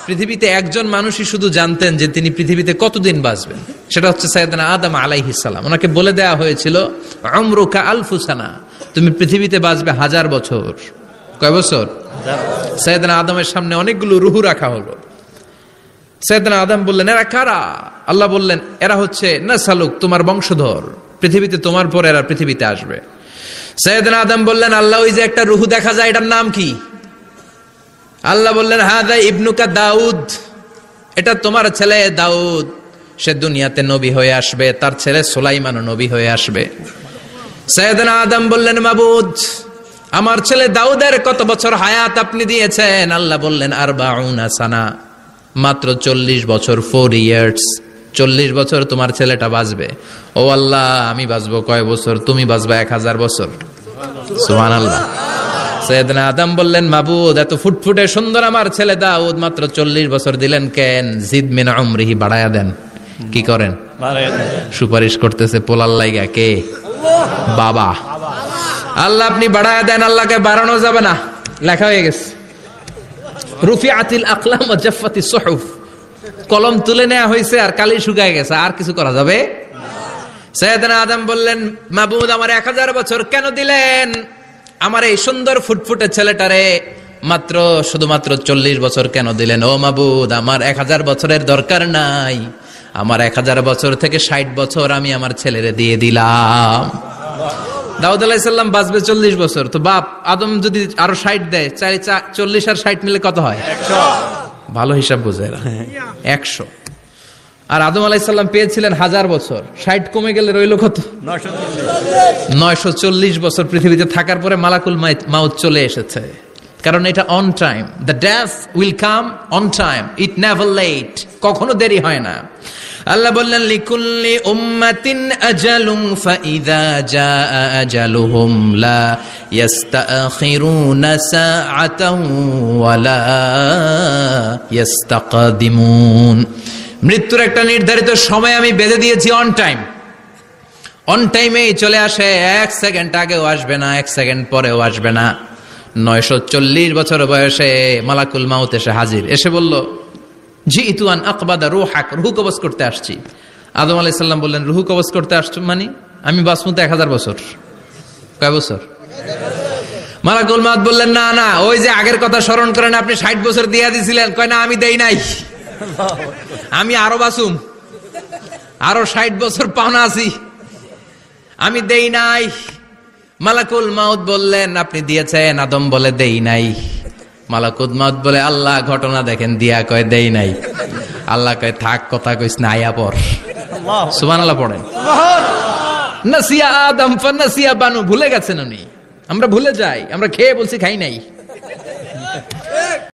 পৃথিবীতে একজন মানুষই শুধু জানতেন যে তিনি পৃথিবীতে কতদিন বাঁচবেন, সেটা হচ্ছে সাইয়েদনা আদম আলাইহিস সালাম। ওনাকে বলে দেওয়া হয়েছিল উমরুকা আলফু সানা, তুমি পৃথিবীতে বাঁচবে 1000 বছর। কয় বছর? সাইয়েদনা আদমের সামনে অনেকগুলো রুহু রাখা হলো। সাইয়েদনা আদম বললেন, এরা কারা? আল্লাহ বললেন, এরা হচ্ছে নাসালুক, তোমার বংশধর, পৃথিবীতে তোমার পর এরা পৃথিবীতে আসবে। সাইয়েদনা আদম বললেন, আল্লাহ ওই যে একটা রুহু দেখা যায়, এটার নাম কি? আল্লাহ বললেন, হাদা ইবনুকা দাউদ, এটা তোমার ছেলে দাউদ, সে দুনিয়াতে নবী হয়ে আসবে, তার ছেলে সুলাইমানও নবী হয়ে আসবে। সাইয়েদনা আদম বললেন, মাবুদ, আমার ছেলে দাউদের কত বছর হায়াত আপনি দিয়েছেন? আল্লাহ বললেন, 40 সানা, মাত্র 40 বছর, 4 ইয়ার্স, 40 বছর তোমার ছেলেটা বাঁচবে। ও আল্লাহ, আমি বাঁচবো কয় বছর? তুমি বাঁচবা 1000 বছর। সুবহানাল্লাহ। সাইয়েদনা আদম বললেন, মাবুদ, এত ফুটফুটে সুন্দর আমার ছেলে দাউদ, মাত্র 40 বছর দিলেন কেন? জিদ মিন উমরিহি, বাড়ায়া দেন। কি করেন? সুপারিশ করতেছে পোলার লাইগা। কে? বাবা। আল্লাহ আপনি বাড়ায়া দেন। আল্লাহকে বাড়ানো যাবে না, লেখা হয়ে গেছে। রুফিআতিল আকলাম ওয়া জাফফাতিস সুহুফ, কলম তুলে নেওয়া হয়েছে আর কালি শুকায় গেছে, আর কিছু করা যাবে? সাইয়েদনা আদম বললেন, মাবুদ, আমার 1000 বছর কেন দিলেন? আমার এই সুন্দর ফুটফুটে ছেলেটারে মাত্র শুধুমাত্র 40 বছর কেন দিলেন? ও মাবুদ, আমার 1000 বছরের দরকার নাই, আমার 1000 বছর থেকে 60 বছর আমি আমার ছেলেরে দিয়ে দিলাম। দাউদ আলাইহিস সালাম বাঁচবে 40 বছর, তো বাপ আদম যদি আরো 60 দেয়, 40 আর 60 মিলে কত হয়? 100। ভালো হিসাব বোঝে 100। আর আদম আলাইহিস সালাম পেয়েছিলেন 1000 বছর, 60 কমে গেলে রইল কত? 940 বছর পৃথিবীতে থাকার পরে মালাকুল মাউত চলে এসেছে। কারণ এটা on time, the death will come on time, it never late, কখনো দেরি হয় না। আল্লাহ বললেন, লিকুল্লি উম্মাতিন আজালুন ফাইযা জাআ আজালুহুম লা ইস্তাখিরুনা সাআতান ওয়া লা ইস্তাকদিমুন। মৃত্যুর একটা নির্ধারিত সময় আমি বেঁধে দিয়েছি, অন টাইম, অন টাইমেই চলে আসে, 1 সেকেন্ড আগেও আসবে না, 1 সেকেন্ড পরেও আসবে না। 940 বছর বয়সে মালাকুল মাউত এসে হাজির, এসে বলল, জিইতু আন আকবাদা রূহাক, রূহ কবজ করতে আসছি। আদম আলাইহিস সালাম বললেন, রূহ কবজ করতে আসছো মানে? আমি বাঁচবো তো 1000 বছর। কয় বছর? মালাকুল মাউত বললেন, না না, ওই যে আগের কথা স্মরণ করেন, আপনি 60 বছর দিয়ে দিয়েছিলেন। কয় না, আমি দেই নাই, আমি আরো বাঁচুম, আরো 60 বছর পাওনা আছি, আমি দেই নাই। মালাকুল মাউত বললেন, আপনি দিয়েছেন। আদম বলে, দেই নাই। মালাকুল মাউত বলে, আল্লাহ ঘটনা দেখেন, দিয়া কয় দেই নাই। আল্লাহ কয়, থাক, কথা কইস না, আয়া পর। সুবহানাল্লাহ পড়েন। নাসিয়া আদম ফানাসিয়া বানু, ভুলে গেছেন উনি। আমরা ভুলে যাই, আমরা খেয়ে বলছি খাই নাই।